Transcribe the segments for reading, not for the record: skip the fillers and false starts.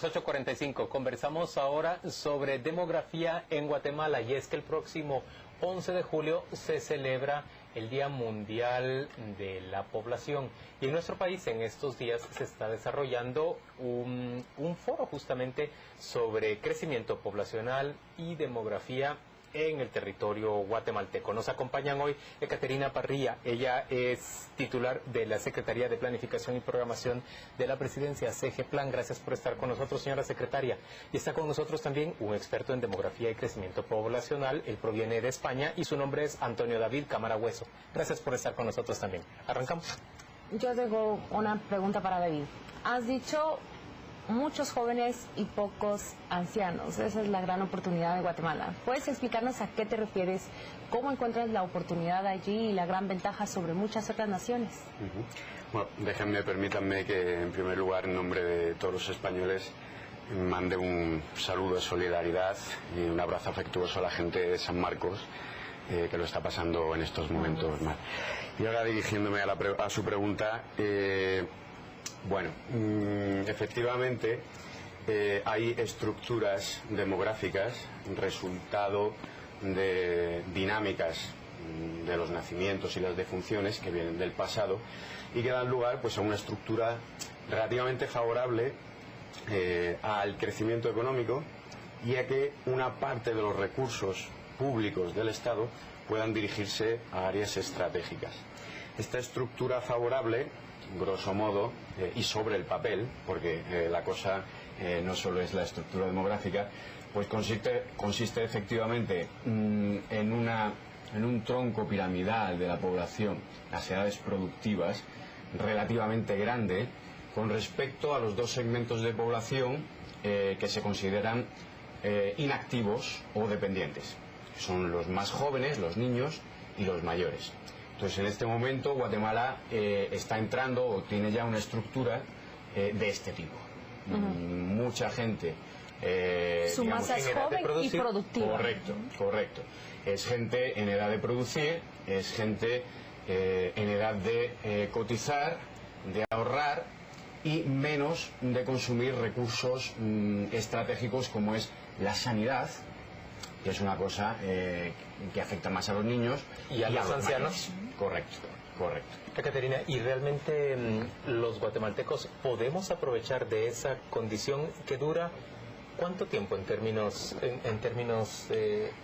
8:45. Conversamos ahora sobre demografía en Guatemala, y es que el próximo 11 de julio se celebra el Día Mundial de la Población, y en nuestro país en estos días se está desarrollando un foro justamente sobre crecimiento poblacional y demografía en el territorio guatemalteco. Nos acompañan hoy Ekaterina Parrilla. Ella es titular de la Secretaría de Planificación y Programación de la Presidencia, CEGEPLAN. Gracias por estar con nosotros, señora secretaria. Y está con nosotros también un experto en demografía y crecimiento poblacional. Él proviene de España y su nombre es Antonio David Cámara Hueso. Gracias por estar con nosotros también. ¿Arrancamos? Yo tengo una pregunta para David. Has dicho muchos jóvenes y pocos ancianos. Esa es la gran oportunidad de Guatemala. ¿Puedes explicarnos a qué te refieres? ¿Cómo encuentras la oportunidad allí y la gran ventaja sobre muchas otras naciones? Bueno, permítanme que en primer lugar, en nombre de todos los españoles, mande un saludo de solidaridad y un abrazo afectuoso a la gente de San Marcos, que lo está pasando en estos momentos mal. Y ahora, dirigiéndome a su pregunta, bueno, efectivamente hay estructuras demográficas, resultado de dinámicas de los nacimientos y las defunciones que vienen del pasado y que dan lugar pues a una estructura relativamente favorable al crecimiento económico y a que una parte de los recursos públicos del Estado puedan dirigirse a áreas estratégicas. Esta estructura favorable, grosso modo, y sobre el papel, porque la cosa no solo es la estructura demográfica, pues consiste efectivamente en un tronco piramidal de la población, las edades productivas, relativamente grande, con respecto a los dos segmentos de población que se consideran inactivos o dependientes. Son los más jóvenes, los niños, y los mayores. Entonces, en este momento Guatemala está entrando o tiene ya una estructura de este tipo. Mucha gente su masa es joven y productiva. Correcto. Es gente en edad de producir, es gente en edad de cotizar, de ahorrar y menos de consumir recursos estratégicos como es la sanidad, que es una cosa que afecta más a los niños y a los ancianos. Correcto. Ekaterina, ¿y realmente los guatemaltecos podemos aprovechar de esa condición que dura cuánto tiempo en términos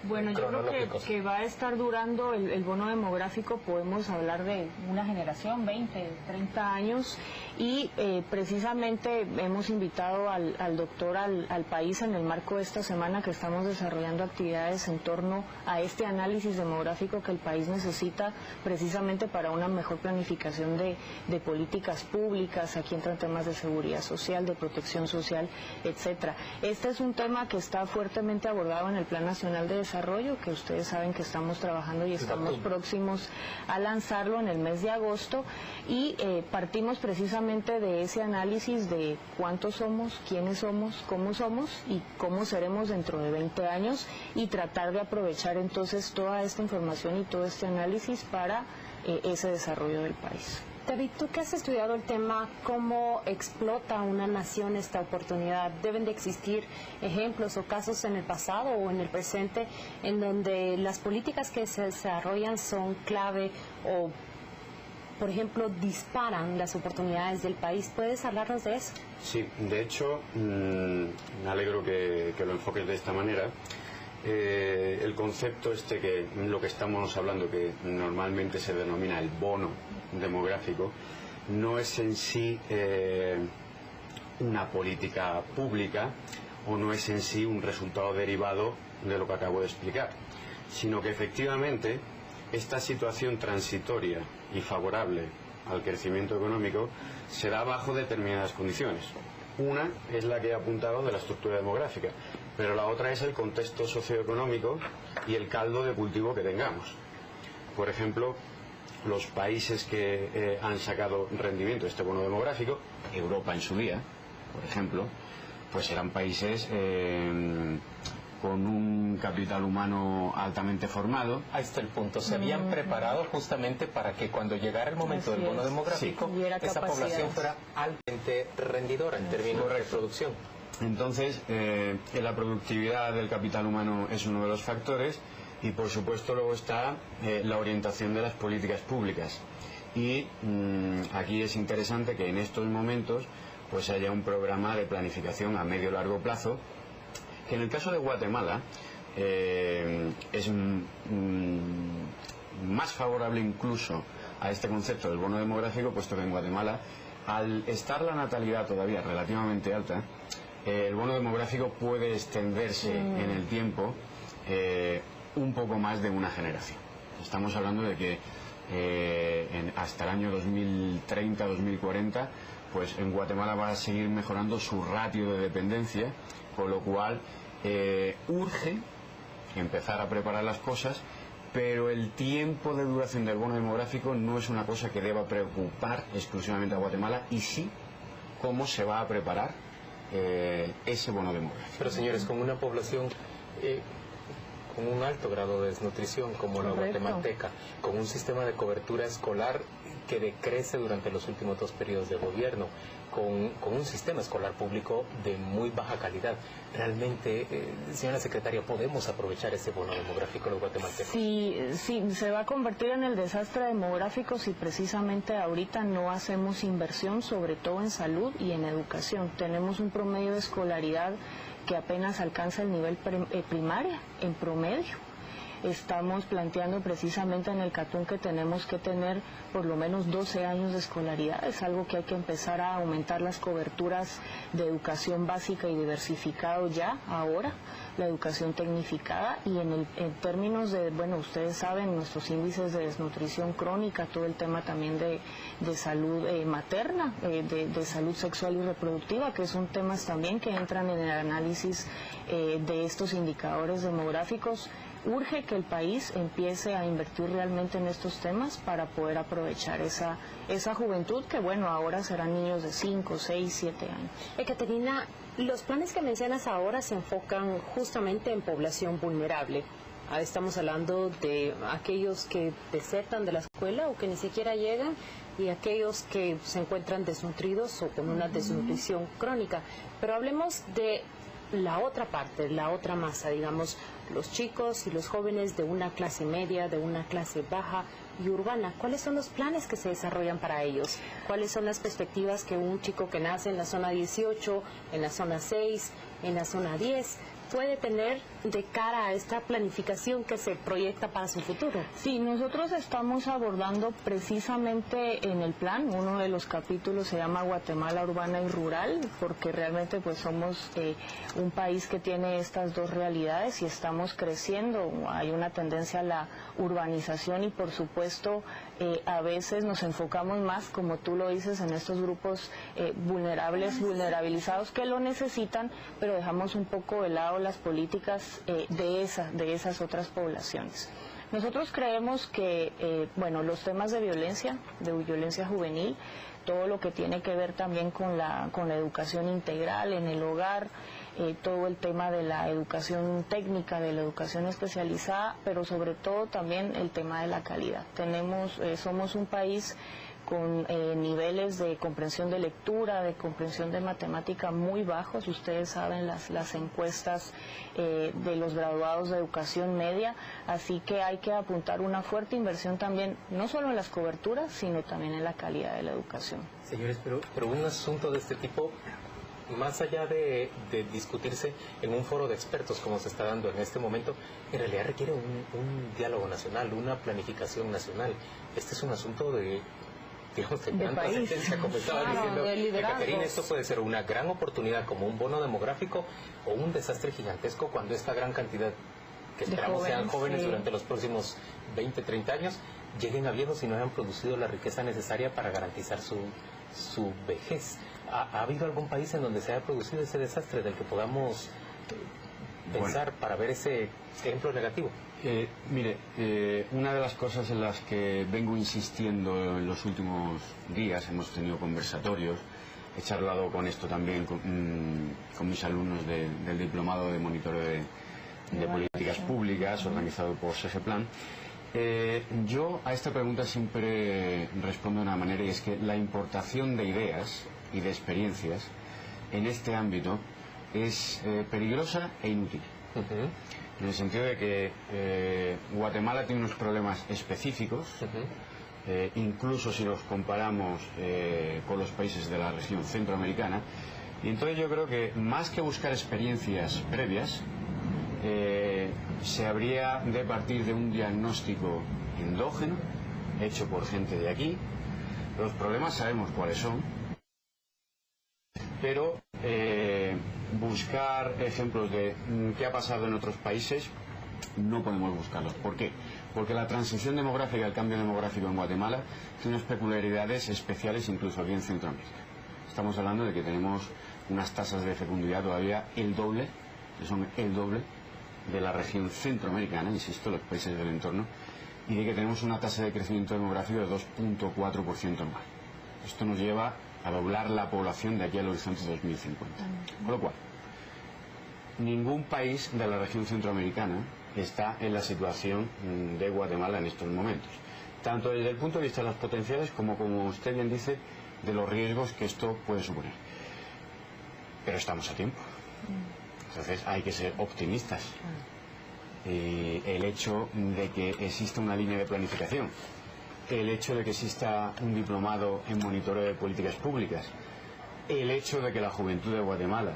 bueno, yo cronológicos? creo que va a estar durando el bono demográfico, podemos hablar de una generación, 20, 30 años, y precisamente hemos invitado al doctor al país en el marco de esta semana que estamos desarrollando actividades en torno a este análisis demográfico que el país necesita precisamente para una mejor planificación de políticas públicas. Aquí entran temas de seguridad social, de protección social, etcétera. Este es un tema que está fuertemente abordado en el Plan Nacional de Desarrollo, que ustedes saben que estamos trabajando y estamos próximos a lanzarlo en el mes de agosto, y partimos precisamente de ese análisis de cuántos somos, quiénes somos, y cómo seremos dentro de 20 años, y tratar de aprovechar entonces toda esta información y todo este análisis para ese desarrollo del país. David, tú que has estudiado el tema, ¿cómo explota una nación esta oportunidad? ¿Deben de existir ejemplos o casos en el pasado o en el presente en donde las políticas que se desarrollan son clave o, por ejemplo, disparan las oportunidades del país? ¿Puedes hablarnos de eso? Sí, de hecho, me alegro que lo enfoques de esta manera. El concepto que lo que estamos hablando, que normalmente se denomina el bono demográfico, no es en sí una política pública o no es en sí un resultado derivado de lo que acabo de explicar, sino que efectivamente esta situación transitoria y favorable al crecimiento económico se da bajo determinadas condiciones. Una es la que he apuntado de la estructura demográfica, pero la otra es el contexto socioeconómico y el caldo de cultivo que tengamos. Por ejemplo, los países que han sacado rendimiento de este bono demográfico, Europa en su día, por ejemplo, pues eran países con un capital humano altamente formado. Ahí está el punto. Se habían preparado justamente para que cuando llegara el momento del bono demográfico, esa población fuera altamente rendidora en términos de producción. Entonces, la productividad del capital humano es uno de los factores y, por supuesto, luego está la orientación de las políticas públicas. Y aquí es interesante que en estos momentos pues haya un programa de planificación a medio y largo plazo, que en el caso de Guatemala es más favorable incluso a este concepto del bono demográfico, puesto que en Guatemala, al estar la natalidad todavía relativamente alta, el bono demográfico puede extenderse en el tiempo un poco más de una generación. Estamos hablando de que hasta el año 2030-2040, pues en Guatemala va a seguir mejorando su ratio de dependencia, con lo cual urge empezar a preparar las cosas, pero el tiempo de duración del bono demográfico no es una cosa que deba preocupar exclusivamente a Guatemala, y sí cómo se va a preparar ese bono demográfico. Pero señores, con una población con un alto grado de desnutrición como la guatemalteca, con un sistema de cobertura escolar que decrece durante los últimos 2 periodos de gobierno, con un sistema escolar público de muy baja calidad, realmente, señora secretaria, ¿podemos aprovechar ese bono demográfico los guatemaltecos? Sí, se va a convertir en el desastre demográfico si precisamente ahorita no hacemos inversión, sobre todo en salud y en educación. Tenemos un promedio de escolaridad que apenas alcanza el nivel primaria, en promedio. Estamos planteando precisamente en el Catún que tenemos que tener por lo menos 12 años de escolaridad. Es algo que hay que empezar a aumentar las coberturas de educación básica y diversificado ya, ahora, la educación tecnificada, y en términos de, bueno, ustedes saben, nuestros índices de desnutrición crónica, todo el tema también de salud materna, de salud sexual y reproductiva, que son temas también que entran en el análisis de estos indicadores demográficos. Urge que el país empiece a invertir realmente en estos temas para poder aprovechar esa juventud que, bueno, ahora serán niños de 5, 6, 7 años. Ekaterina, los planes que mencionas ahora se enfocan justamente en población vulnerable. Estamos hablando de aquellos que desertan de la escuela o que ni siquiera llegan, y aquellos que se encuentran desnutridos o con una desnutrición crónica. Pero hablemos de la otra parte, la otra masa, digamos, los chicos y los jóvenes de una clase media, de una clase baja y urbana. ¿Cuáles son los planes que se desarrollan para ellos? ¿Cuáles son las perspectivas que un chico que nace en la zona 18, en la zona 6, en la zona 10, puede tener de cara a esta planificación que se proyecta para su futuro? Sí, nosotros estamos abordando precisamente en el plan, uno de los capítulos se llama Guatemala Urbana y Rural, porque realmente pues somos un país que tiene estas dos realidades y estamos creciendo. Hay una tendencia a la urbanización y, por supuesto, a veces nos enfocamos más, como tú lo dices, en estos grupos vulnerables, vulnerabilizados que lo necesitan, pero dejamos un poco de lado las políticas de esas otras poblaciones. Nosotros creemos que, bueno, los temas de violencia juvenil, todo lo que tiene que ver también con la educación integral en el hogar, todo el tema de la educación técnica, de la educación especializada, pero sobre todo también el tema de la calidad. Somos un país con niveles de comprensión de lectura, de comprensión de matemática muy bajos. Ustedes saben las encuestas de los graduados de educación media, así que hay que apuntar una fuerte inversión también, no solo en las coberturas, sino también en la calidad de la educación. Señores, pero un asunto de este tipo, más allá de discutirse en un foro de expertos como se está dando en este momento, en realidad requiere un diálogo nacional, una planificación nacional. Este es un asunto de gran trascendencia, como estaba diciendo Ekaterina. Esto puede ser una gran oportunidad como un bono demográfico o un desastre gigantesco cuando esta gran cantidad, que esperamos sean jóvenes durante los próximos 20, 30 años, lleguen a viejos y no hayan producido la riqueza necesaria para garantizar su vejez. ¿Ha habido algún país en donde se haya producido ese desastre del que podamos pensar para ver ese ejemplo negativo? Mire, una de las cosas en las que vengo insistiendo en los últimos días, hemos tenido conversatorios, he charlado con esto también con mis alumnos del diplomado de monitoreo de políticas públicas organizado por SESEPLAN. Yo a esta pregunta siempre respondo de una manera, y es que la importación de ideas y de experiencias en este ámbito es peligrosa e inútil. En el sentido de que Guatemala tiene unos problemas específicos, incluso si los comparamos con los países de la región centroamericana, y entonces yo creo que más que buscar experiencias previas, se habría de partir de un diagnóstico endógeno hecho por gente de aquí. Los problemas sabemos cuáles son, pero buscar ejemplos de qué ha pasado en otros países no podemos buscarlos. ¿Por qué? Porque la transición demográfica, el cambio demográfico en Guatemala tiene unas peculiaridades especiales incluso aquí en Centroamérica. Estamos hablando de que tenemos unas tasas de fecundidad todavía el doble, que son el doble de la región centroamericana, insisto, los países del entorno, y de que tenemos una tasa de crecimiento demográfico de 2.4% anual. Esto nos lleva a doblar la población de aquí al horizonte 2050. Con lo cual, ningún país de la región centroamericana está en la situación de Guatemala en estos momentos, tanto desde el punto de vista de las potenciales como usted bien dice, de los riesgos que esto puede suponer. Pero estamos a tiempo. Entonces hay que ser optimistas. Y el hecho de que exista una línea de planificación, el hecho de que exista un diplomado en monitoreo de políticas públicas, el hecho de que la juventud de Guatemala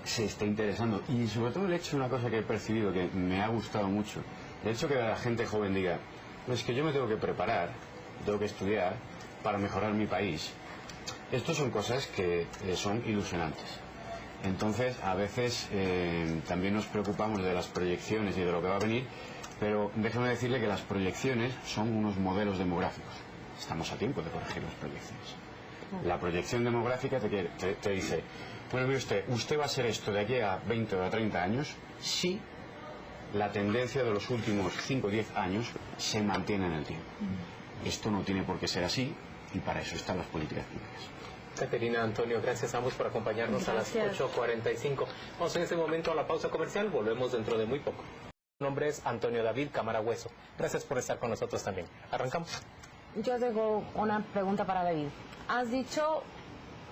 se esté interesando, y sobre todo el hecho de una cosa que he percibido que me ha gustado mucho, el hecho de que la gente joven diga, pues que yo me tengo que preparar, tengo que estudiar para mejorar mi país. Estas son cosas que son ilusionantes. Entonces, a veces también nos preocupamos de las proyecciones y de lo que va a venir, pero déjeme decirle que las proyecciones son unos modelos demográficos. Estamos a tiempo de corregir las proyecciones. La proyección demográfica te dice, bueno, mire usted va a ser esto de aquí a 20 o a 30 años si la tendencia de los últimos 5 o 10 años se mantiene en el tiempo. Esto no tiene por qué ser así y para eso están las políticas públicas. Caterina, Antonio, gracias a ambos por acompañarnos. Gracias. A las 8:45. Vamos en este momento a la pausa comercial, volvemos dentro de muy poco. Mi nombre es Antonio David Cámara Hueso. Gracias por estar con nosotros también. Arrancamos. Yo tengo una pregunta para David. Has dicho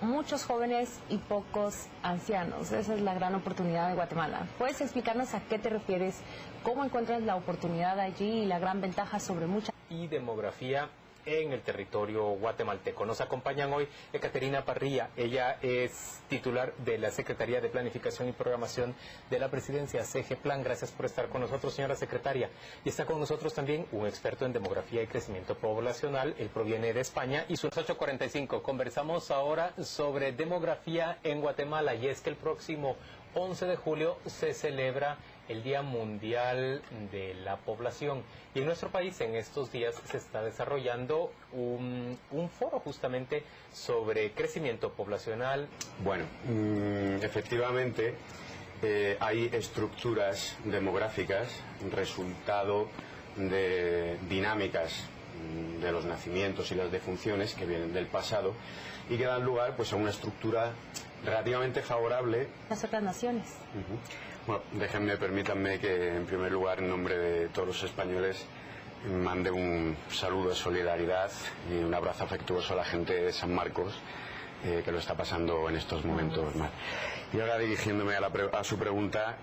muchos jóvenes y pocos ancianos. Esa es la gran oportunidad de Guatemala. ¿Puedes explicarnos a qué te refieres? ¿Cómo encuentras la oportunidad allí y la gran ventaja sobre muchas? Y demografía en el territorio guatemalteco. Nos acompañan hoy Caterina Parrilla. Ella es titular de la Secretaría de Planificación y Programación de la Presidencia, CG Plan. Gracias por estar con nosotros, señora secretaria. Y está con nosotros también un experto en demografía y crecimiento poblacional. Él proviene de España y son 8:45. Conversamos ahora sobre demografía en Guatemala, y es que el próximo 11 de julio se celebra el Día Mundial de la Población. Y en nuestro país en estos días se está desarrollando un foro justamente sobre crecimiento poblacional. Bueno, efectivamente hay estructuras demográficas, resultado de dinámicas de los nacimientos y las defunciones que vienen del pasado y que dan lugar pues a una estructura relativamente favorable. Las otras naciones. Bueno, permítanme que en primer lugar, en nombre de todos los españoles, mande un saludo de solidaridad y un abrazo afectuoso a la gente de San Marcos, que lo está pasando en estos momentos mal. Y ahora, dirigiéndome a su pregunta,